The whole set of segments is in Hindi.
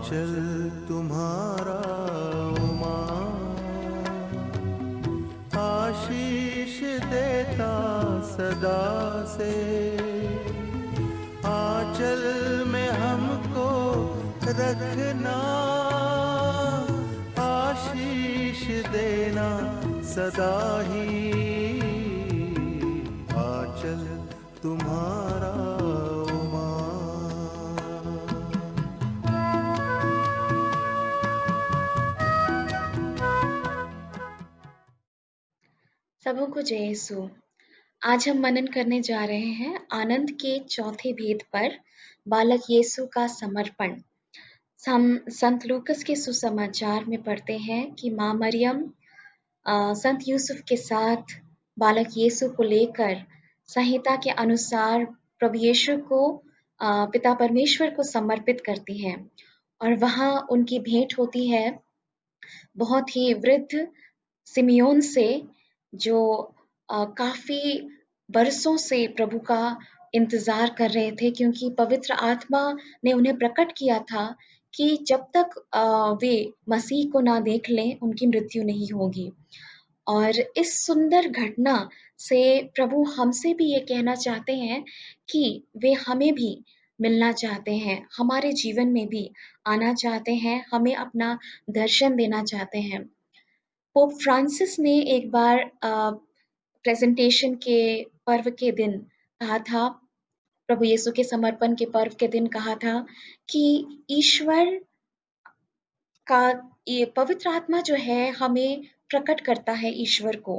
आंचल तुम्हारा उमा आशीष देता सदा से, आंचल में हमको रखना, आशीष देना सदा ही, आंचल तुम्हारा उमा। सबों को जय यीशु। आज हम मनन करने जा रहे हैं आनंद के चौथे भेद पर, बालक यीशु का समर्पण। हम संत लूकस के सुसमाचार में पढ़ते हैं कि माँ मरियम संत यूसुफ के साथ बालक यीशु को लेकर संहिता के अनुसार प्रभु यीशु को पिता परमेश्वर को समर्पित करती हैं, और वहाँ उनकी भेंट होती है बहुत ही वृद्ध सिमियोन से, जो काफी बरसों से प्रभु का इंतजार कर रहे थे, क्योंकि पवित्र आत्मा ने उन्हें प्रकट किया था कि जब तक वे मसीह को ना देख लें उनकी मृत्यु नहीं होगी। और इस सुंदर घटना से प्रभु हमसे भी ये कहना चाहते हैं कि वे हमें भी मिलना चाहते हैं, हमारे जीवन में भी आना चाहते हैं, हमें अपना दर्शन देना चाहते हैं। पोप फ्रांसिस ने एक बार प्रेजेंटेशन के पर्व के दिन कहा था, प्रभु यीशु के समर्पण के पर्व के दिन कहा था कि ईश्वर का ये पवित्र आत्मा जो है हमें प्रकट करता है ईश्वर को,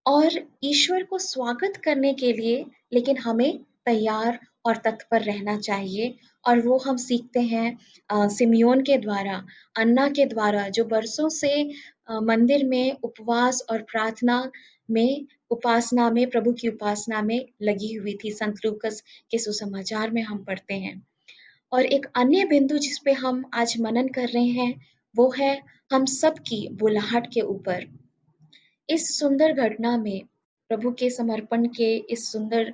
और ईश्वर को स्वागत करने के लिए लेकिन हमें तैयार और तत्पर रहना चाहिए। और वो हम सीखते हैं सिमियोन के द्वारा, अन्ना के द्वारा, जो बरसों से मंदिर में उपवास और प्रार्थना में, उपासना में, प्रभु की उपासना में लगी हुई थी। संत लूकस के सुसमाचार में हम पढ़ते हैं। और एक अन्य बिंदु जिस पे हम आज मनन कर रहे हैं वो है हम सबकी बुलाहट के ऊपर। इस सुंदर घटना में, प्रभु के समर्पण के इस सुंदर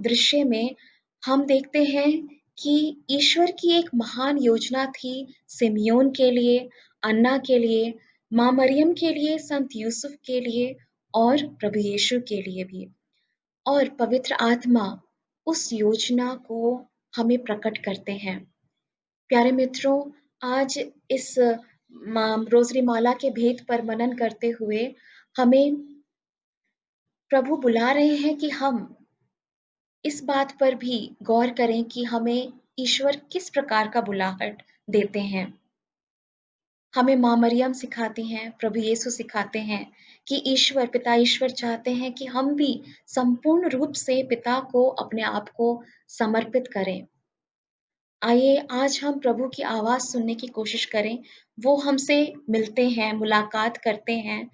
दृश्य में हम देखते हैं कि ईश्वर की एक महान योजना थी सिमियोन के लिए, अन्ना के लिए, माँ मरियम के लिए, संत यूसुफ के लिए और प्रभु यीशु के लिए भी। और पवित्र आत्मा उस योजना को हमें प्रकट करते हैं। प्यारे मित्रों, आज इस रोजरी माला के भेद पर मनन करते हुए हमें प्रभु बुला रहे हैं कि हम इस बात पर भी गौर करें कि हमें ईश्वर किस प्रकार का बुलाहट देते हैं। हमें माँ मरियम सिखाती हैं, प्रभु यीशु सिखाते हैं कि ईश्वर, पिता ईश्वर चाहते हैं कि हम भी संपूर्ण रूप से पिता को, अपने आप को समर्पित करें। आइए आज हम प्रभु की आवाज़ सुनने की कोशिश करें। वो हमसे मिलते हैं, मुलाकात करते हैं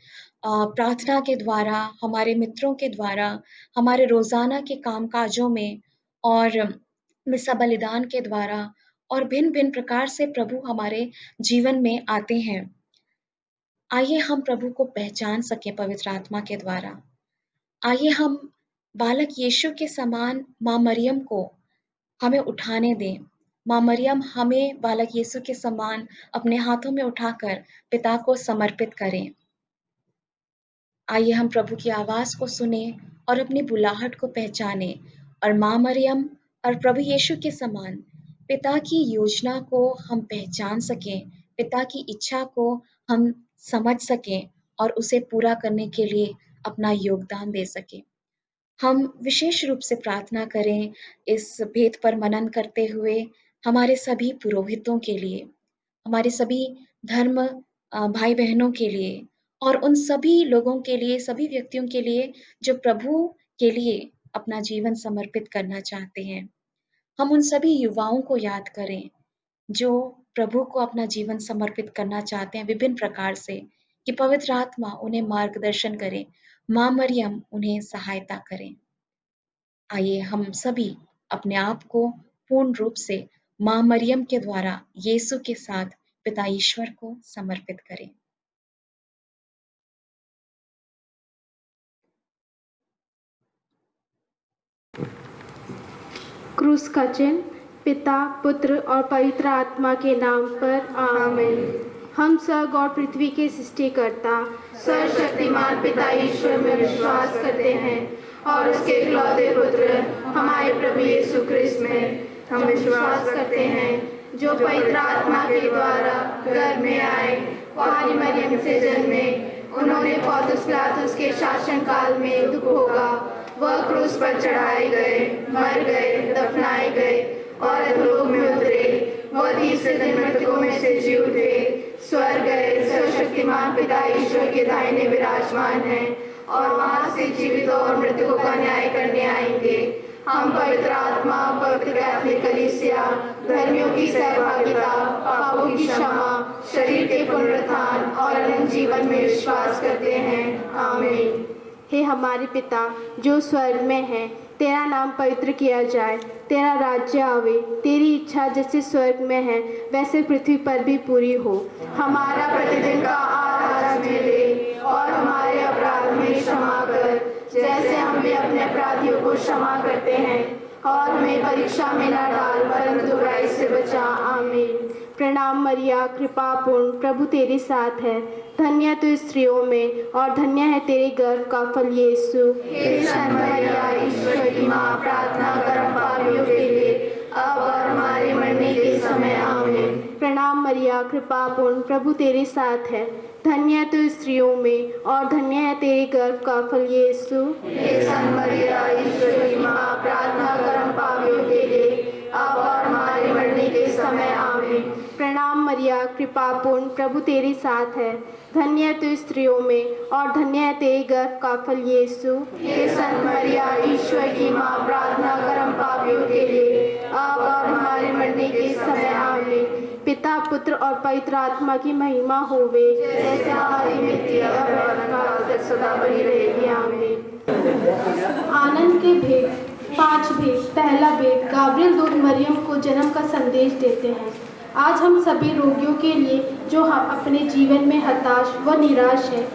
प्रार्थना के द्वारा, हमारे मित्रों के द्वारा, हमारे रोज़ाना के काम-काजों में और मिसा बलिदान के द्वारा, और भिन्न-भिन्न प्रकार से प्रभु हमारे जीवन में आते हैं। आइए हम प्रभु को पहचान सकें पवित्र आत्मा के द्वारा। आइए हम बालक यीशु के समान माँ मरियम को हमें उठाने दें। माँ मरियम हमें बालक यीशु के समान अपने हाथों में उठाकर पिता को समर्पित करें। आइए हम प्रभु की आवाज़ को सुने और अपनी बुलाहट को पहचाने, और माँ मरियम और प्रभु यीशु के समान पिता की योजना को हम पहचान सकें, पिता की इच्छा को हम समझ सकें और उसे पूरा करने के लिए अपना योगदान दे सकें। हम विशेष रूप से प्रार्थना करें इस भेद पर मनन करते हुए हमारे सभी पुरोहितों के लिए, हमारे सभी धर्म भाई-बहनों के लिए, और उन सभी लोगों के लिए, सभी व्यक्तियों के लिए जो प्रभु के लिए अपना जीवन समर्पित करना चाहते हैं। हम उन सभी युवाओं को याद करें जो प्रभु को अपना जीवन समर्पित करना चाहते हैं विभिन्न प्रकार से, कि पवित्र आत्मा उन्हें मार्गदर्शन करे, माँ मरियम उन्हें सहायता करें। आइए हम सभी अपने आप को पूर्ण रूप से माँ मरियम के द्वारा यीशु के साथ पिता ईश्वर को समर्पित करें। क्रूस का चिन्ह। पिता, पुत्र और पवित्र आत्मा के नाम पर आमीन। हम स्वर्ग और पृथ्वी के सृष्टिकर्ता सर्वशक्तिमान पिता ईश्वर में विश्वास करते हैं और उसके इकलौते पुत्र हमारे प्रभु यीशु क्रिस्त में हम विश्वास करते हैं, जो पवित्र आत्मा के द्वारा गर्भ में आए, कुंवारी मरियम से जन्मे, उन्होंने पौलुस पिलातुस के शासन काल में दुख भोगा, वह क्रूस पर चढ़ाए गए, मर गए, दफनाए गए और अधोलोक में उतरे, वह तीसरे दिन मृतकों में से जी उठे, स्वर्ग गए, सर्वशक्तिमान पिता ईश्वर के दाहिने विराजमान हैं और वहां से जीवित और मृतकों का न्याय करने आएंगे। हम पवित्र आत्मा, पवित्र कैथोलिक कलीसिया, धर्मियों की सहभागिता, पापों की क्षमा, शरीर के पुनरुत्थान और अनंत जीवन में विश्वास करते हैं। आमीन। हे हमारे पिता जो स्वर्ग में है, तेरा नाम पवित्र किया जाए, तेरा राज्य आवे, तेरी इच्छा जैसे स्वर्ग में है वैसे पृथ्वी पर भी पूरी हो। हमारा प्रतिदिन का आहार आज हमें दे और हमारे अपराध हमें क्षमा कर, जैसे हम भी अपने अपराधियों को क्षमा करते हैं, और हमें परीक्षा में न डाल परंतु बुराई से बचा। आमीन। प्रणाम मरिया, कृपा पूर्ण, प्रभु तेरे साथ है, धन्य तू स्त्रियों में और धन्य है तेरे गर्भ का फल यीशु। हे संत मरिया, ईश्वर की माँ, प्रार्थना कर हम पापियों के लिए, अब और हमारे मरने के समय। आमीन। प्रणाम मरिया, कृपा पूर्ण, प्रभु तेरे साथ है, धन्य तू स्त्रियों में और धन्य है तेरे गर्भ का फल यीशु। हे संत मरिया, ईश्वर की माँ, प्रार्थना कर हम पापियों के लिए, अब और हमारे मरने के समय। आमीन। प्रणाम मरिया, कृपा पूर्ण, प्रभु तेरे साथ है, धन्य तू स्त्रियों में और धन्य है तेरे गर्भ का फल यीशु। हे संत मरिया, ईश्वर की माँ, प्रार्थना कर हम पापियों के लिए, अब और हमारे मरने के समय। आमीन। पिता, पुत्र और पवित्र आत्मा की महिमा होवे, जैसे हमारी मिट्टी अब अनंत तक सदा बनी रहेगी। आमीन। आनंद के भेद, 5 भेद। पहला भेद, गाब्रियल दूत मरियम को जन्म का संदेश देते हैं। आज हम सभी रोगियों के लिए जो हम अपने जीवन में हताश व निराश हैं,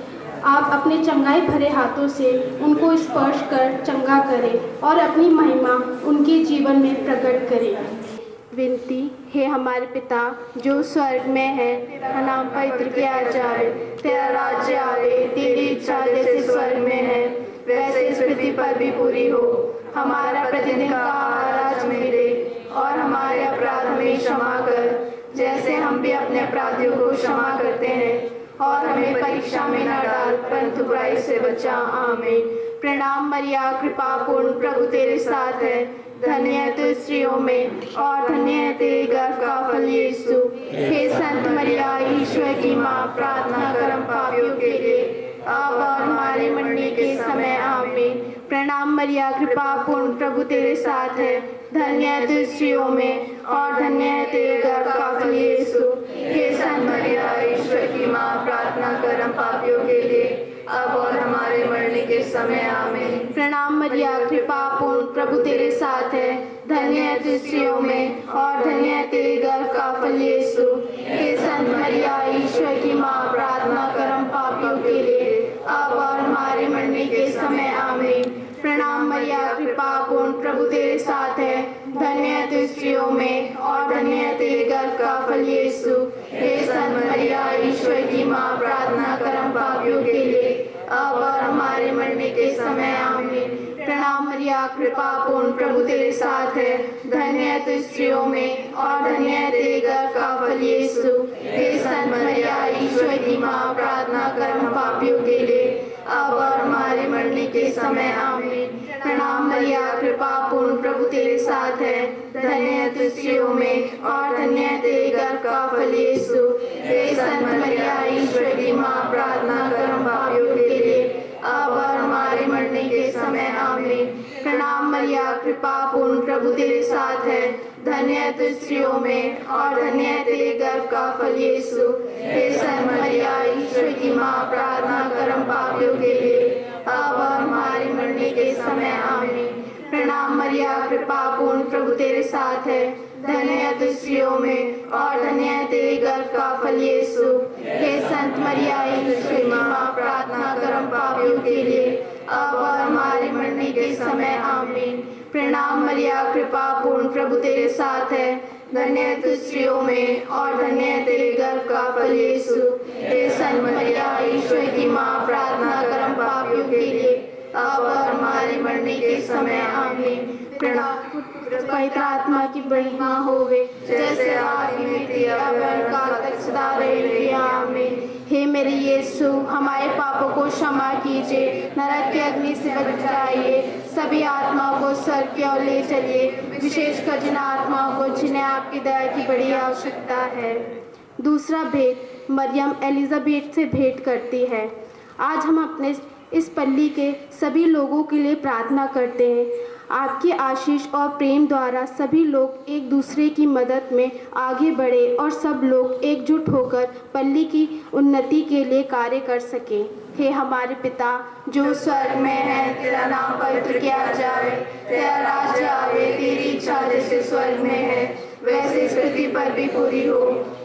आप अपने चंगाई भरे हाथों से उनको स्पर्श कर चंगा करें और अपनी महिमा उनके जीवन में प्रकट करें। विनती। हे हमारे पिता जो स्वर्ग में है, तेरा नाम पवित्र किया जाए, तेरा राज्य आवे, तेरी इच्छा जैसे स्वर्ग में है वैसे इस पृथ्वी पर भी पूरी हो। हमारा प्रतिदिन का आहार आज हमें दे और हमारे अपराध हमें क्षमा कर, जैसे हम भी अपने अपराधियों को क्षमा करते हैं, और हमें परीक्षा में न डाल परंतु बुराई से बचा। आमीन। प्रणाम मरिया, कृपा पूर्ण, प्रभु तेरे साथ है, धन्य है तू स्त्रियों में और धन्य है तेरे गर्भ का फल यीशु। हे संत मरिया, ईश्वर की माँ, प्रार्थना कर हम पापियों के लिए, अब और हमारे मरने के समय। आमीन। प्रणाम मरिया, कृपा पूर्ण, प्रभु तेरे साथ है, धन्य है तू स्त्रियों में और धन्य है तेरे गर्भ का फल यीशु। हे संत मरिया, ईश्वर की माँ, प्रार्थना कर हम पापियों के लिए, अब और हमारे मरने के समय। आमीन। प्रणाम मरिया, कृपा पूर्ण, प्रभु तेरे साथ है, धन्य है तू स्त्रियों में और धन्य है तेरे गर्भ का फल यीशु। हे संत मरिया, ईश्वर की माँ, प्रार्थना कर हम पापियों के लिए, अब और हमारे मरने के समय। आमीन। प्रणाम मरिया, कृपा पूर्ण, प्रभु तेरे साथ है, धन्य है तू स्त्रियों में और धन्य है तेरे गर्भ का फल यीशु। हे संत मरिया, ईश्वर की माँ, प्रार्थना कर हम पापियों के लिए, अब और हमारे मरने के समय। आमीन। प्रणाम मरिया, कृपा पूर्ण, प्रभु तेरे साथ है, धन्य है तू स्त्रियों में और धन्य है तेरे गर्भ का फल यीशु। हे संत मरिया, ईश्वर की माँ, प्रार्थना कर हम पापियों के लिए, अब और हमारे मरने के समय। आमीन। प्रणाम मरिया, कृपा पूर्ण, प्रभु तेरे साथ है, धन्य है तू स्त्रियों में और धन्य है तेरे गर्भ का फल यीशु। हे संत मरिया, ईश्वर की माँ, प्रार्थना कर हम पापियों के लिए, अब और हमारे मरने के समय। आमीन। प्रणाम मरिया, कृपा पूर्ण, प्रभु तेरे साथ है, धन्य है तू स्त्रियों में और धन्य है तेरे गर्भ का फल यीशु। हे संत मरिया, ईश्वर की माँ, प्रार्थना कर हम पापियों के लिए, अब और हमारे मरने के समय। आमीन। प्रणाम मरिया, कृपा पूर्ण, प्रभु तेरे साथ है, धन्य है तू स्त्रियों में और धन्य है तेरे गर्भ का फल यीशु। हे संत मरिया, ईश्वर की माँ, प्रार्थना कर हम पापियों के लिए, अब और हमारे मरने के समय। आमीन। प्रणाम मरिया, कृपा पूर्ण, प्रभु तेरे साथ है। धन्य है तू स्त्रियों में और धन्य है तेरे गर्भ का फल यीशु। हे संत मरिया, ईश्वर की माँ, प्रार्थना कर हम पापियों के लिए, अब और हमारे मरने के समय आमीन। प्रणाम पवित्र आत्मा की महिमा होवे, जैसे आदि में थी अब काल तक सदा रहेगी आमीन। हे मेरे यीशु, हमारे पापों को क्षमा कीजिए, नरक की अग्नि से बचाइए, सभी आत्माओं को स्वर्ग की ओर ले चलिए, विशेषकर जिन आत्माओं को जिन्हें आपकी दया की बड़ी आवश्यकता है। दूसरा भेद, मरियम एलिजाबेथ से भेंट करती है। आज हम अपने इस पल्ली के सभी लोगों के लिए प्रार्थना करते हैं। आपके आशीष और प्रेम द्वारा सभी लोग एक दूसरे की मदद में आगे बढ़े और सब लोग एकजुट होकर पल्ली की उन्नति के लिए कार्य कर सकें। हे हमारे पिता जो स्वर्ग में है, तेरा नाम पवित्र किया जाए, तेरा राज्य आवे, तेरी इच्छा जैसे स्वर्ग में है वैसे इस पृथ्वी पर भी पूरी हो।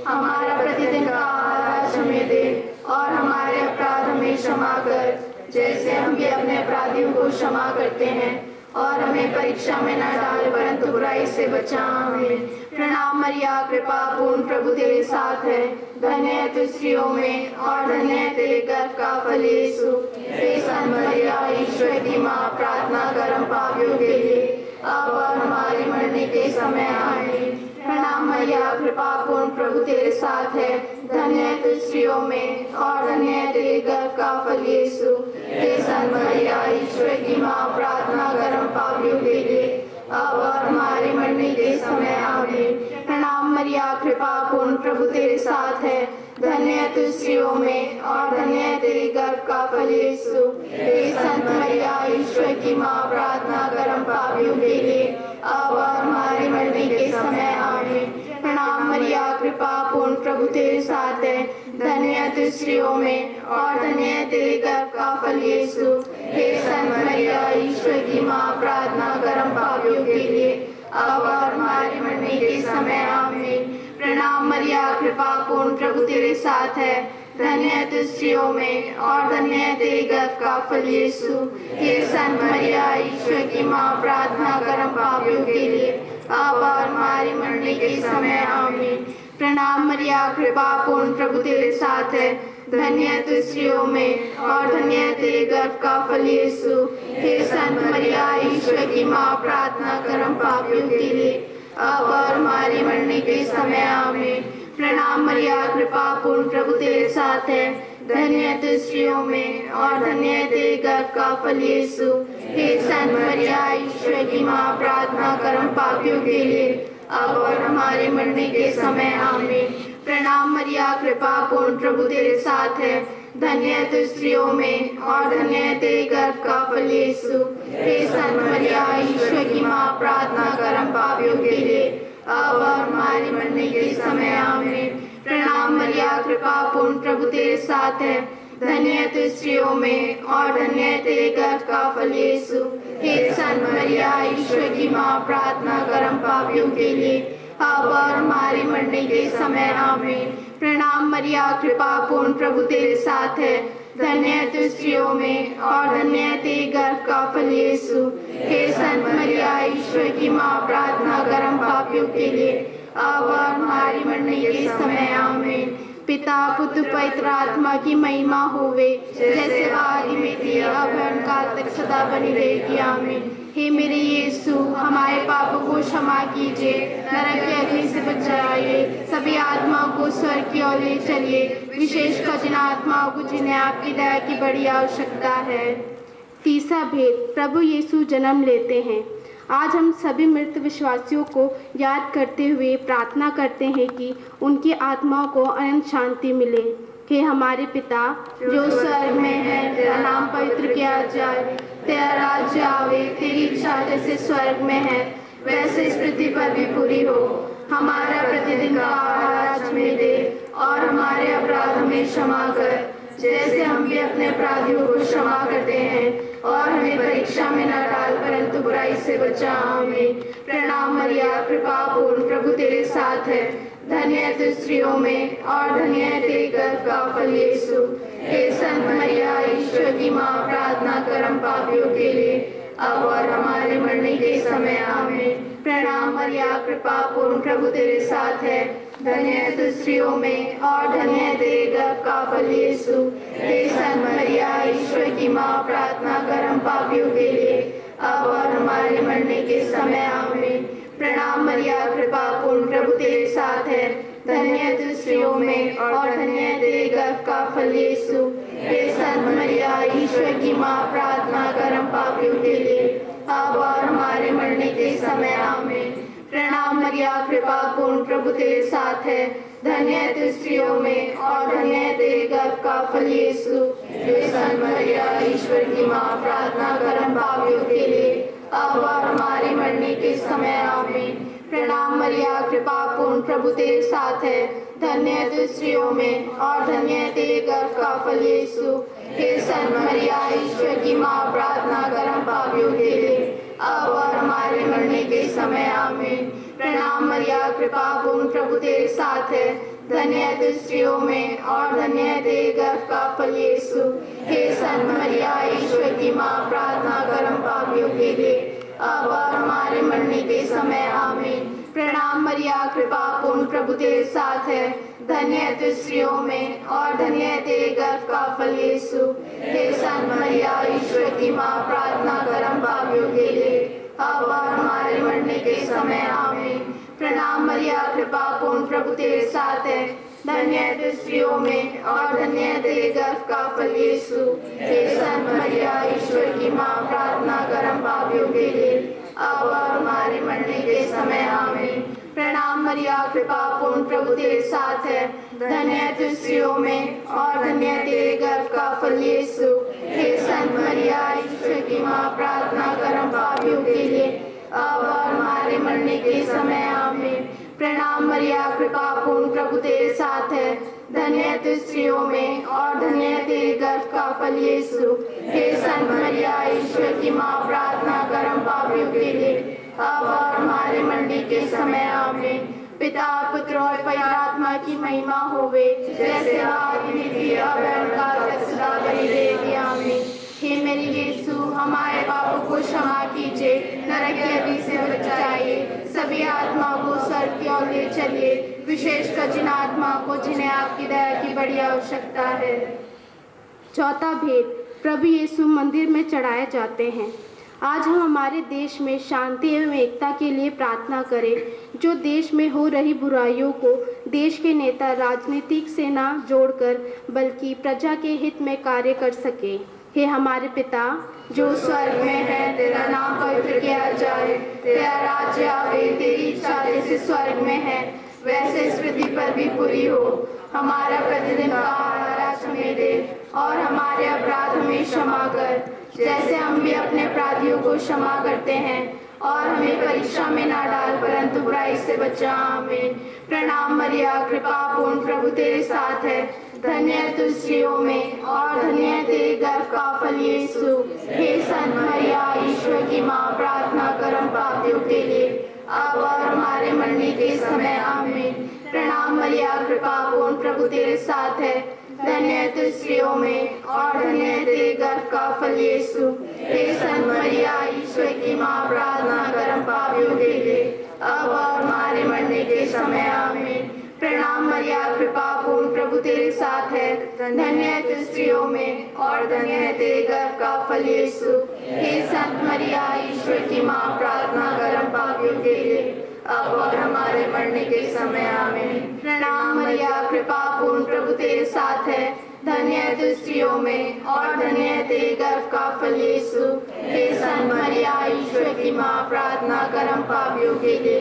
हमारा प्रतिदिन का आहार आज हमें दे और हमारे अपराध हमें क्षमा कर, जैसे हम भी अपने अपराधियों को क्षमा करते हैं, और हमें परीक्षा में न डाल परंतु बुराई से बचा आमीन। प्रणाम मरिया, कृपा पूर्ण, प्रभु तेरे साथ है। धन्य है तू स्त्रियों में और धन्य है तेरे गर्भ का फल यीशु। हे संत मरिया, ईश्वर की माँ, प्रार्थना कर हम पापियों के लिए, अब और हमारे मरने के समय आमीन। प्रणाम मरिया, कृपा पूर्ण, प्रभु तेरे साथ है। धन्य है तू स्त्रियों में और धन्य है तेरे गर्भ का फल यीशु। हे संत मरिया, ईश्वर की माँ, प्रार्थना कर हम पापियों के लिए, अब और हमारे मरने के समय आमीन। प्रणाम मरिया, कृपा पूर्ण, प्रभु तेरे साथ है। धन्य है तू स्त्रियों में और धन्य है तेरे गर्भ का फल यीशु। हे संत मरिया, ईश्वर की माँ, प्रार्थना कर हम पापियों के लिए, अब और हमारे मरने के समय आमीन। प्रणाम मरिया, कृपा पूर्ण, प्रभु तेरे साथ है। धन्य है तू स्त्रियों में और धन्य है तेरे गर्भ का फल यीशु। हे संत मरिया, ईश्वर की माँ, प्रार्थना कर हम पापियों के लिए, अब और हमारे मरने के समय आमीन। प्रणाम मरिया, कृपा पूर्ण, प्रभु तेरे साथ है। धन्य है तू स्त्रियों में और धन्य है तेरे गर्भ का फल यीशु। हे संत मरिया, ईश्वर की माँ, प्रार्थना कर हम पापियों के लिए, अब और हमारे मरने के समय आमीन। प्रणाम मरिया, कृपा पूर्ण, प्रभु तेरे साथ है। धन्य है तू स्त्रियों में और धन्य है तेरे गर्भ का फल यीशु। हे संत मरिया, ईश्वर की माँ, प्रार्थना कर हम पापियों के लिए, अब और हमारे मरने के समय आमीन। प्रणाम मरिया, कृपा पूर्ण, प्रभु तेरे साथ है। धन्य है तू स्त्रियों में और धन्य है तेरे गर्भ का फल यीशु। हे संत मरिया, ईश्वर की माँ, प्रार्थना कर हम पापियों के लिए, अब और हमारे मरने के समय आमीन। प्रणाम मरिया, कृपा पूर्ण, प्रभु तेरे साथ है। धन्य है तू स्त्रियों में और धन्य है तेरे गर्भ का फल यीशु। हे संत मरिया, ईश्वर की माँ, प्रार्थना कर हम पापियों के लिए, अब और हमारे मरने के समय आमीन। प्रणाम मरिया, कृपा पूर्ण, प्रभु तेरे साथ है। धन्य है तू स्त्रियों में और धन्य है तेरे गर्भ का फल यीशु। हे संत मरिया, ईश्वर की माँ, प्रार्थना कर हम पापियों के लिए, अब और हमारे मरने के समय आमीन। प्रणाम मरिया, कृपा पूर्ण, प्रभु तेरे साथ है। धन्य है तू स्त्रियों में और धन्य है तेरे गर्भ का फल यीशु। हे संत मरिया, ईश्वर की माँ, प्रार्थना कर हम पापियों के लिए, अब और हमारे मरने के समय आमीन। पिता पुत्र पवित्र आत्मा की महिमा होवे, जैसे आदि में थी अब काल तक सदा बनी रहेगी आमीन। हे मेरे यीशु, हमारे पापों को क्षमा कीजिए, नरक की अग्नि से बचाइए, सभी आत्माओं को स्वर्ग की ओर ले चलिए, विशेषकर जिन आत्माओं को जिन्हें आपकी दया की बड़ी आवश्यकता है। तीसरा भेद, प्रभु यीशु जन्म लेते हैं। आज हम सभी मृत विश्वासियों को याद करते हुए प्रार्थना करते हैं कि उनकी आत्माओं को अनंत शांति मिले। हे हमारे पिता जो स्वर्ग में है, तेरा नाम पवित्र किया जाए, तेरा राज्य आवे, तेरी इच्छा जैसे स्वर्ग में है वैसे इस पृथ्वी पर भी पूरी हो। हमारा प्रतिदिन का आहार आज हमें दे और हमारे अपराध हमें क्षमा कर, जैसे हम भी अपने अपराधियों को क्षमा करते हैं, और हमें परीक्षा में न डाल परंतु बुराई से बचा आमीन। प्रणाम मरिया, कृपा पूर्ण, प्रभु तेरे साथ है। धन्य है तू स्त्रियों में और धन्य है तेरे गर्भ का फल यीशु। हे संत मरिया, ईश्वर की माँ, प्रार्थना कर हम पापियों के लिए, अब और हमारे मरने के समय आमीन। प्रणाम मरिया, कृपा पूर्ण, प्रभु तेरे साथ है, धन्य है तू स्त्रियों में और धन्य है तेरे गर्भ का फल यीशु। हे संत मरिया, ईश्वर की माँ, प्रार्थना कर हम पापियों के लिए, अब और हमारे मरने के समय आमीन। प्रणाम मरिया, कृपा पूर्ण, प्रभु तेरे साथ है, धन्य है तू स्त्रियों में और धन्य है तेरे गर्भ का फल यीशु। हे संत मरिया, ईश्वर की माँ, प्रार्थना कर हम पापियों के लिए, अब और हमारे मरने के समय आमीन। प्रणाम मरिया, कृपा पूर्ण, प्रभु तेरे साथ है, धन्य है तू स्त्रियों में और धन्य है तेरे गर्भ का फल यीशु। हे संत मरिया, ईश्वर की माँ, प्रार्थना कर हम पापियों के लिए, अब और हमारे मरने के समय आमीन। प्रणाम मरिया, कृपा पूर्ण, प्रभु तेरे साथ है, धन्य है तू स्त्रियों में और धन्य है तेरे गर्भ का फल यीशु। हे संत मरिया, ईश्वर की माँ, प्रार्थना कर हम पापियों के लिए, अब और हमारे मरने के समय आमीन। प्रणाम मरिया, कृपा पूर्ण, प्रभु तेरे साथ है, धन्य है तू स्त्रियों में और धन्य है तेरे गर्भ का फल यीशु। हे संत मरिया, ईश्वर की माँ, प्रार्थना कर हम पापियों के लिए, अब और हमारे मरने के समय आमीन। प्रणाम मरिया, कृपा पूर्ण, प्रभु तेरे साथ है, धन्य है तू स्त्रियों में और धन्य है तेरे गर्भ का फल यीशु। हे संत मरिया, ईश्वर की माँ, प्रार्थना कर हम पापियों के लिए, अब और हमारे मरने के समय आमीन। प्रणाम मरिया, कृपा पूर्ण, प्रभु तेरे साथ है, धन्य है तू स्त्रियों में और धन्य है तेरे गर्भ का फल यीशु। हे संत मरिया, ईश्वर की माँ, प्रार्थना कर हम पापियों के लिए, अब और हमारे मरने के समय आमीन। प्रणाम मरिया, कृपा पूर्ण, प्रभु तेरे साथ है, धन्य है तू स्त्रियों में और धन्य है तेरे गर्भ का फल यीशु। हे संत मरिया, ईश्वर की माँ, प्रार्थना कर हम पापियों के लिए, अब और हमारे मरने के समय आमीन। प्रणाम मरिया, कृपा पूर्ण, प्रभु तेरे साथ है, धन्य है तू स्त्रियों में और धन्य है तेरे गर्भ का फल यीशु। हे संत मरिया, ईश्वर की माँ, प्रार्थना कर हम पापियों के लिए, अब और हमारे मरने के समय आमीन। पिता, पुत्र और पवित्र आत्मा की महिमा होवे, जैसे आदि में थी, अब और काल सदा बनी रहेगी आमीन। हे मेरे यीशु, हमारे पापों को क्षमा कीजिए, नरक की अग्नि से बचाइए, सभी आत्माओं को स्वर्ग की ओर ले चलिए, विशेषकर जिन आत्माओं को जिन्हें आपकी दया की बड़ी आवश्यकता है। चौथा भेद, प्रभु यीशु मंदिर में चढ़ाए जाते हैं। आज हम हमारे देश में शांति एवं एकता के लिए प्रार्थना करें, जो देश में हो रही बुराइयों को देश के नेता राजनीतिक से न जोड़कर बल्कि प्रजा के हित में कार्य कर सके। हे हमारे पिता जो स्वर्ग में है, तेरा नाम पवित्र किया जाए, तेरा राज्य आवे, तेरी इच्छा जैसे स्वर्ग में है वैसे इस पृथ्वी पर भी पूरी हो। हमारा प्रतिदिन का आहार आज हमें दे और हमारे अपराध हमें क्षमा कर, जैसे हम भी अपने अपराधियों को क्षमा करते हैं, और हमें परीक्षा में ना डाल परंतु बुराई से बचा, आमीन। प्रणाम मरिया, कृपा पूर्ण, प्रभु तेरे साथ है, धन्य है तू स्त्रियों में और धन्य है तेरे गर्भ का फल यीशु। हे संत मरिया, ईश्वर की माँ, प्रार्थना कर हम पापियों के लिए, अब और हमारे मरने के समय आमीन। प्रणाम मरिया, कृपा पूर्ण, प्रभु तेरे साथ है, धन्य है तू स्त्रियों में और धन्य है तेरे गर्भ का फल यीशु। हे संत मरिया, ईश्वर की माँ, प्रार्थना कर हम पापियों के लिए, अब और हमारे मरने के समय आमीन। प्रणाम मरिया, कृपा पूर्ण, प्रभु तेरे साथ है, धन्य है तू स्त्रियों में और धन्य है तेरे गर्भ का फल यीशु। हे संत मरिया, ईश्वर की माँ, प्रार्थना कर हम पापियों के लिए, अब और हमारे मरने के समय आमीन। प्रणाम मरिया, कृपा पूर्ण, प्रभु तेरे साथ है, धन्य है तू स्त्रियों में और धन्य है तेरे गर्भ का फल यीशु। हे संत मरिया, ईश्वर की माँ, प्रार्थना कर हम पापियों के लिए,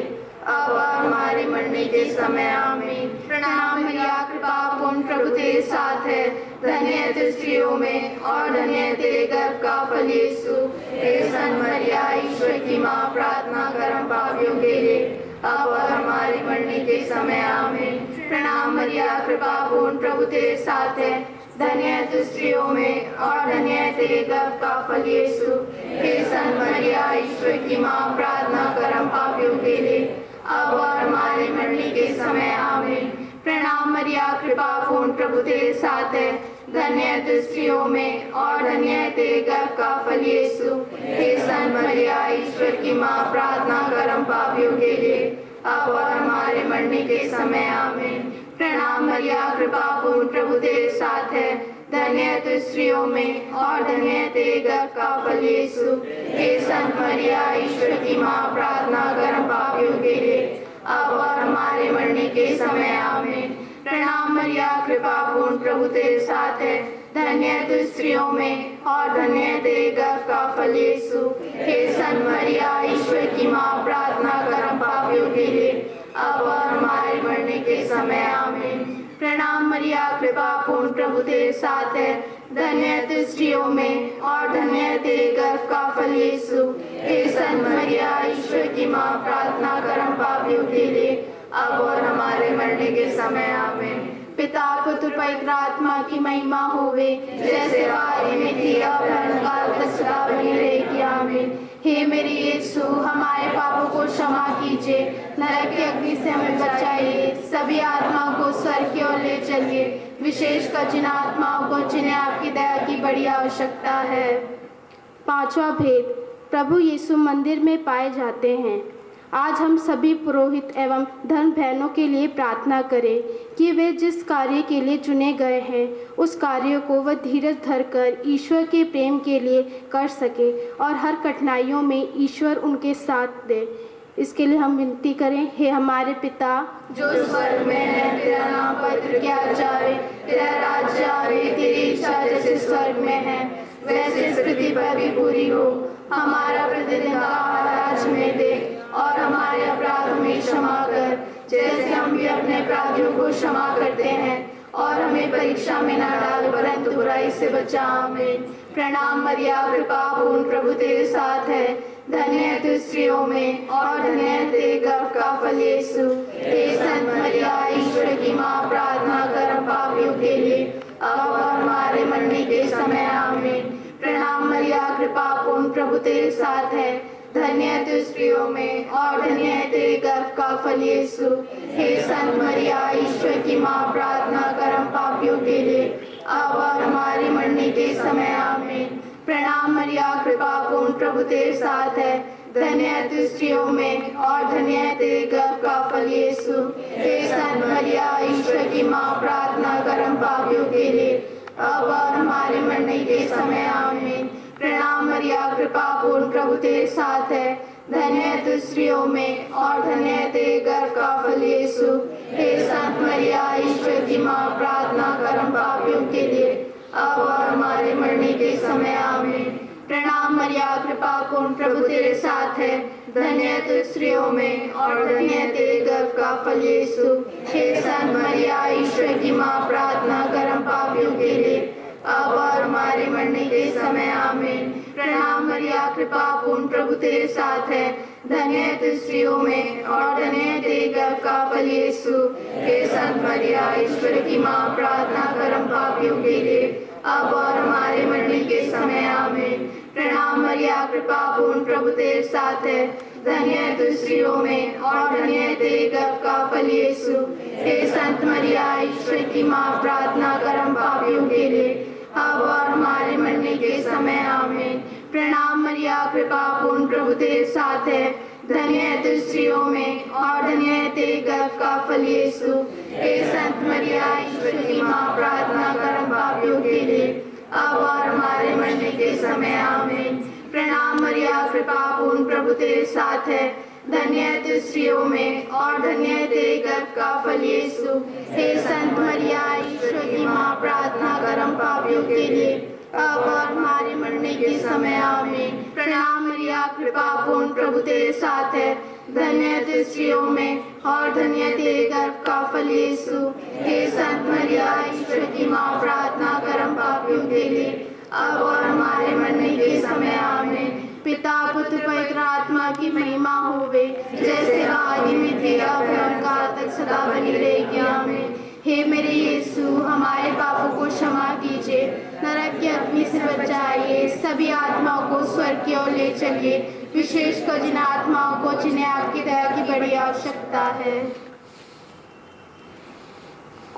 अब और हमारे मरने के समय आमीन। प्रणाम मरिया, कृपा पूर्ण, प्रभु तेरे साथ है, धन्य है तू स्त्रियों में और धन्य है तेरे गर्भ का फल यीशु। हे संत मरिया, ईश्वर की माँ, प्रार्थना कर हम पापियों के लिए, अब और हमारे मरने के समय आमीन। प्रणाम मरिया, कृपा पूर्ण, प्रभु तेरे साथ है, धन्य है तू स्त्रियों में और धन्य है तेरे गर्भ का फल यीशु। हे संत मरिया, ईश्वर की माँ, प्रार्थना कर हम पापियों के लिए, अब और हमारे मरने के समय आमीन। प्रणाम मरिया, कृपा पूर्ण, प्रभु तेरे साथ है, धन्य है तू स्त्रियों में और धन्य है तेरे गर्भ का फल यीशु। हे संत मरिया ईश्वर की माँ, प्रार्थना कर हम पापियों के लिए, अब और हमारे मरने के समय आमीन। प्रणाम मरिया, कृपा पूर्ण, प्रभु तेरे साथ है, धन्य है तू स्त्रियों में और धन्य है तेरे गर्भ का फल यीशु। हे संत मरिया ईश्वर की माँ, प्रार्थना कर हम पापियों के लिए, अब और हमारे मरने के समय आमीन। प्रणाम मरिया, कृपा पूर्ण, प्रभु तेरे साथ है, धन्य है तू स्त्रियों में और धन्य है तेरे गर्भ का फल यीशु। हे संत मरिया ईश्वर की माँ, प्रार्थना कर हम पापियों के लिए, अब और हमारे मरने के समय आमीन। प्रणाम मरिया, कृपा पूर्ण, प्रभु तेरे साथ है, धन्य है तू स्त्रियों में और धन्य है तेरे गर्भ का फल यीशु। हे संत मरिया ईश्वर की माँ, प्रार्थना कर हम पापियों के लिए, अब और हमारे मरने के समय आमीन। पिता पुत्र पवित्र आत्मा की महिमा होवे, जैसे आदि में थी अब काल तक सदा बनी रहेगी आमीन। हे मेरे यीशु, हमारे पापों को क्षमा कीजिए, नरक की अग्नि से हमें बचाइए, सभी आत्माओं को स्वर्ग की ओर ले चलिए, विशेषकर जिन आत्माओं को जिन्हें आपकी दया की बड़ी आवश्यकता है। पांचवा भेद, प्रभु यीशु मंदिर में पाए जाते हैं। आज हम सभी पुरोहित एवं धर्म बहनों के लिए प्रार्थना करें कि वे जिस कार्य के लिए चुने गए हैं उस कार्य को वह धीरज धरकर ईश्वर के प्रेम के लिए कर सके और हर कठिनाइयों में ईश्वर उनके साथ दे। इसके लिए हम विनती करें। हे हमारे पिता जो स्वर्ग में है, तेरा नाम पवित्र किया जाए, तेरा राज्य आए, तेरी इच्छा जैसे स्वर्ग में है वैसे इस पृथ्वी पर भी पूरी हो। हमारा प्रतिदिन का आहार आज हमें दे और हमारे अपराध हमें क्षमा कर, जैसे हम भी अपने अपराधियों को क्षमा करते हैं, और हमें परीक्षा में न डाल परंतु बुराई से बचा आमीन। प्रणाम मरिया, कृपा पूर्ण, प्रभु तेरे साथ है, धन्य है तू स्त्रियों में और धन्य है तेरे गर्भ का फल यीशु। हे संत मरिया ईश्वर की माँ, प्रार्थना कर हम पापियों के लिए, अब और हमारे मरने के समय आमीन। प्रणाम मरिया, कृपा पूर्ण, प्रभु तेरे साथ है, धन्य है तू स्त्रियों में और धन्य है तेरे गर्भ का फल यीशु। हे संत मरिया ईश्वर की माँ, प्रार्थना कर हम पापियों के लिए, अब और हमारे मरने के समय आमीन। प्रणाम मरिया, कृपा पूर्ण, प्रभु तेरे साथ है, धन्य है तू स्त्रियों में और धन्य है तेरे गर्भ का फल यीशु। हे संत मरिया ईश्वर की माँ, प्रार्थना कर हम पापियों के लिए, अब और हमारे मरने के समय आमीन। प्रणाम मरिया, कृपा पूर्ण, प्रभु तेरे साथ है, धन्य है तू स्त्रियों में और धन्य है तेरे गर्भ का फल यीशु। हे संत मरिया ईश्वर की माँ, प्रार्थना कर हम पापियों के लिए, अब और हमारे मरने के समय आमीन। प्रणाम मरिया, कृपा पूर्ण, प्रभु तेरे साथ है, धन्य है तू स्त्रियों में और धन्य है तेरे गर्भ का फल यीशु। हे संत मरिया ईश्वर की माँ, प्रार्थना कर हम पापियों के लिए, अब और हमारे मरने के समय आमीन। प्रणाम मरिया, कृपा पूर्ण, प्रभु तेरे साथ है, धन्य है तू स्त्रियों में और धन्य है तेरे गर्भ का फल यीशु। हे संत मरिया ईश्वर की माँ, प्रार्थना कर हम पापियों के लिए, अब और हमारे मरने के समय आमीन। प्रणाम मरिया, कृपा पूर्ण, प्रभु तेरे साथ है, धन्य है तू स्त्रियों में और धन्य है तेरे गर्भ का फल यीशु। हे संत मरिया ईश्वर की माँ, प्रार्थना कर हम पापियों के लिए, अब और हमारे मरने के समय आमीन। प्रणाम मरिया, कृपा पूर्ण, प्रभु तेरे साथ है, धन्य है तू स्त्रियों में और धन्य है तेरे गर्भ का फल यीशु। हे संत मरिया ईश्वर की माँ, प्रार्थना कर हम पापियों के लिए, अब और हमारे मरने के समय आमीन। प्रणाम मरिया, कृपा पूर्ण, प्रभु तेरे साथ है, धन्य है तू स्त्रियों में और धन्य है तेरे गर्भ का फल यीशु। हे संत मरिया ईश्वर की माँ, प्रार्थना कर हम पापियों के लिए, अब और हमारे मरने के समय आमीन। प्रणाम मरिया, कृपा पूर्ण, प्रभु तेरे साथ है, धन्य है तू स्त्रियों में और धन्य है तेरे गर्भ का फल यीशु। हे संत मरिया ईश्वर की माँ, प्रार्थना कर हम पापियों के लिए, अब और हमारे मरने के समय आमीन। पिता पुत्र पवित्र आत्मा की महिमा होवे, जैसे आदि में थी अब काल तक सदा बनी रहेगी आमीन। हे मेरे यीशु, हमारे पापों को क्षमा कीजिए, नरक की अग्नि से बचाइए, सभी आत्माओं को स्वर्ग की ओर ले चलिए, विशेषकर जिन आत्माओं को जिन्हें आपकी दया की बड़ी आवश्यकता है।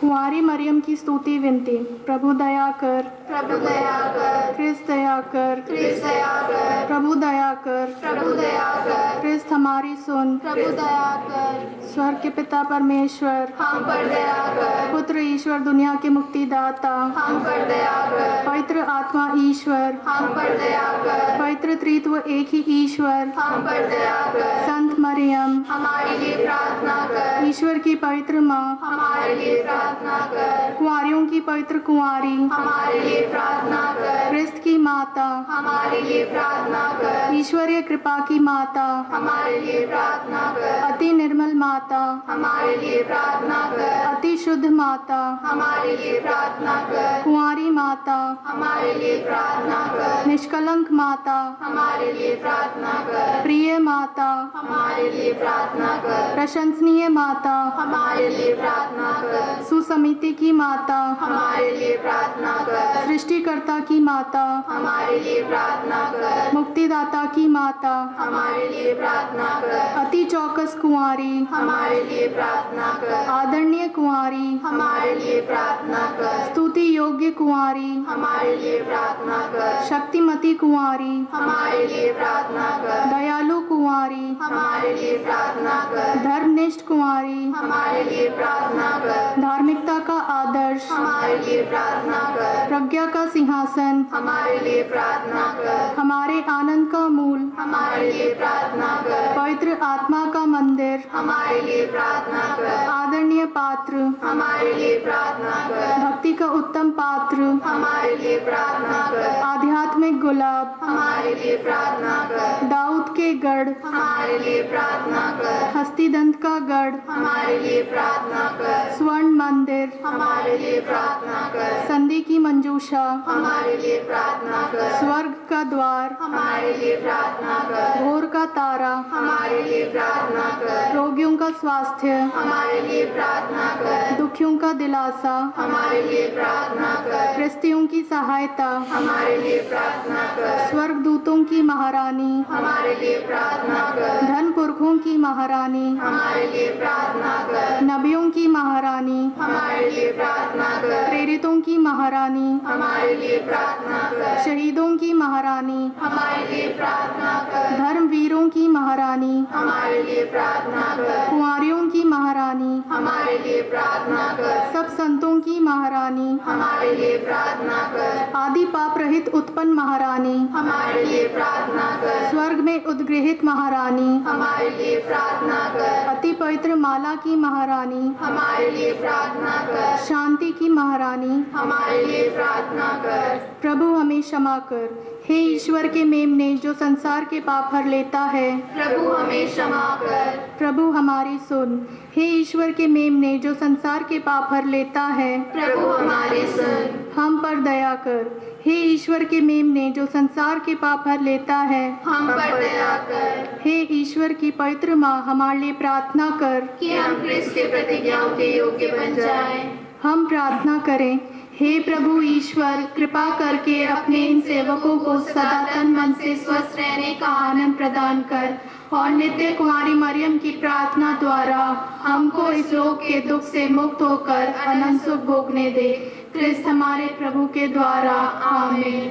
कुंवारी मरियम की स्तुति विनती। प्रभु दया कर, प्रभु दया कर, क्रिस्त दया कर, क्रिस्त दया कर, प्रभु दया कर, प्रभु दया कर, क्रिस्त हमारी सुन। प्रभु दया कर, स्वर्ग के पिता परमेश्वर, हम पर दया कर, पुत्र ईश्वर दुनिया के मुक्तिदाता, हम पर दया कर, पवित्र आत्मा ईश्वर, हम पर दया कर, पवित्र त्रित्व एक ही ईश्वर, हम पर दया कर, संत मरियम, हमारे लिए प्रार्थना कर, ईश्वर की पवित्र माँ, हमारे लिए प्रार्थना कर, कुंवारियों की पवित्र कुंवारी, हमारे लिए प्रार्थना कर, क्रिस्त की माता, हमारे लिए प्रार्थना कर, ईश्वरीय कृपा की माता, हमारे लिए प्रार्थना कर, अति निर्मल माता, हमारे लिए प्रार्थना कर, अति शुद्ध माता, हमारे लिए प्रार्थना कर, कुंवारी माता, हमारे लिए प्रार्थना कर, निष्कलंक माता, हमारे लिए प्रार्थना कर, प्रिय माता, हमारे लिए प्रार्थना कर, प्रशंसनीय माता, हमारे लिए प्रार्थना कर, सुसमिति की माता, हमारे लिए प्रार्थना कर, सृष्टिकर्ता की माता, हमारे लिए प्रार्थना कर, मुक्तिदाता की माता, हमारे लिए प्रार्थना कर, अति चौकस कुंवारी, हमारे लिए प्रार्थना कर, आदरणीय कुंवारी, हमारे लिए प्रार्थना कर, स्तुति योग्य कुंवारी, हमारे लिए प्रार्थना कर, शक्तिमती कुंवारी, हमारे लिए प्रार्थना कर, दयालु कुंवारी, हमारे लिए प्रार्थना कर, धर्मनिष्ठ कुंवारी, हमारे लिए प्रार्थना कर, धार्मिकता का आदर्श, हमारे लिए प्रार्थना कर, प्रज्ञा का सिंहासन, हमारे लिए प्रार्थना कर, हमारे आनंद का मूल, हमारे लिए प्रार्थना कर, पवित्र आत्मा का मंदिर, हमारे लिए प्रार्थना कर, आदरणीय पात्र, हमारे लिए प्रार्थना कर, भक्ति का उत्तम पात्र, हमारे लिए प्रार्थना कर, आध्यात्मिक गुलाब, हमारे लिए प्रार्थना कर, दाऊद के गढ़, हमारे लिए प्रार्थना कर, हस्तिदंत का गढ़, हमारे लिए प्रार्थना कर, स्वर्ण मंदिर, हमारे लिए प्रार्थना कर, संधि की मंजूषा, हमारे लिए प्रार्थना कर, स्वर्ग का द्वार, हमारे लिए प्रार्थना कर, भोर का तारा, हमारे लिए प्रार्थना कर, रोगियों का स्वास्थ्य, हमारे लिए प्रार्थना कर, दुखियों का दिलासा, हमारे लिए प्रार्थना कर, गृहस्थियों की सहायता, हमारे लिए प्रार्थना कर, स्वर्गदूतों की महारानी, हमारे लिए प्रार्थना कर, धन पुरखों की महारानी, हमारे लिए प्रार्थना कर, नबियों की महारानी, हमारे लिए प्रार्थना कर, प्रेरितों की महारानी, हमारे लिए प्रार्थना कर, शहीदों की महारानी, हमारे लिए प्रार्थना कर, धर्मवीरों की महारानी, हमारे लिए प्रार्थना कर, कुंवारियों की महारानी, हमारे लिए प्रार्थना कर, सब संतों की महारानी, हमारे लिए प्रार्थना कर, आदि पाप रहित उत्पन्न महारानी, हमारे लिए प्रार्थना कर, स्वर्ग में उद्गृहित महारानी, हमारे लिए प्रार्थना कर, अति पवित्र माला की महारानी, हमारे लिए प्रार्थना कर, शांति की महारानी, हमारे लिए प्रार्थना कर, प्रभु हमें क्षमा कर। हे ईश्वर के मेमने जो संसार के पाप हर लेता है, प्रभु हमें क्षमा कर, प्रभु हमारी सुन। हे ईश्वर के मेमने जो संसार के पाप हर लेता है, प्रभु हमारी सुन, हम पर दया कर। हे ईश्वर के मेमने जो संसार के पाप हर लेता है, हम पर दया कर, हे ईश्वर की पवित्र माँ हमारे लिए प्रार्थना कर। कि हम क्रिस्त के प्रतिज्ञाओं के योग्य बन जाएं। हम प्रार्थना करें। हे प्रभु ईश्वर, कृपा करके अपने इन सेवकों को सदा तन मन से स्वस्थ रहने का आनंद प्रदान कर और नित्य कुमारी मरियम की प्रार्थना द्वारा हमको इस लोक के दुख से मुक्त होकर अनंत सुख भोगने दे। क्रिस्त हमारे प्रभु के द्वारा, आमीन।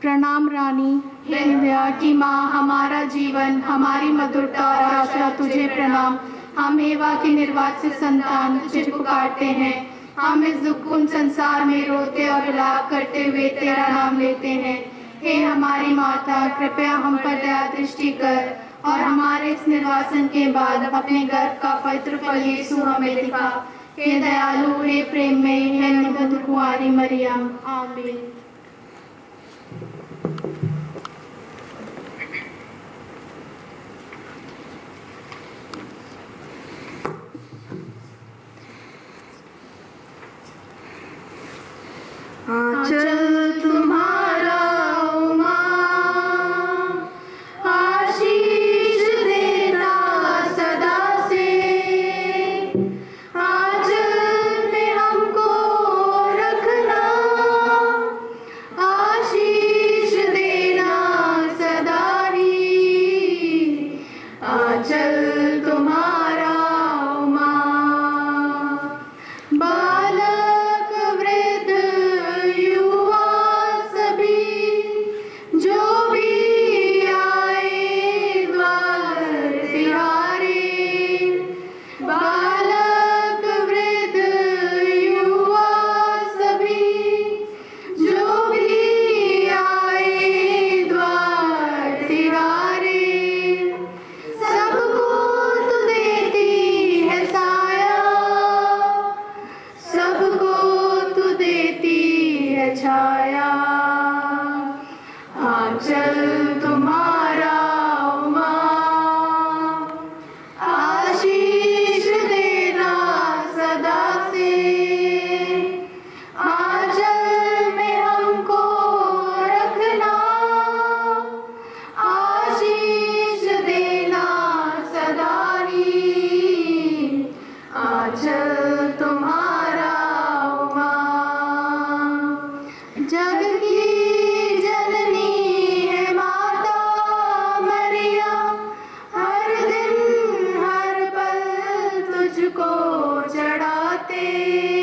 प्रणाम रानी, हे दया की माँ, हमारा जीवन, हमारी मधुरता और आशा तुझे प्रणाम। हम एवा के निर्वाचित संतान तुझे पुकारते हैं। हम इस दुखपूर्ण संसार में रोते और विलाप करते हुए तेरा नाम लेते हैं। हे हमारी माता, कृपया हम पर दया दृष्टि कर और हमारे इस निर्वासन के बाद अपने गर्भ का पवित्र फल यीशु हमें दिखा। हे दयालु, हे प्रेम में, हे मधुर कुंवारी मरियम, आमीन। आंचल तुम्हारा ओ माँ, आशीष देता सदा से, आंचल में हमको रखना, आंचल तुम्हारा उमा। जग की जननी है माता मरिया, हर दिन हर पल तुझको चढ़ाते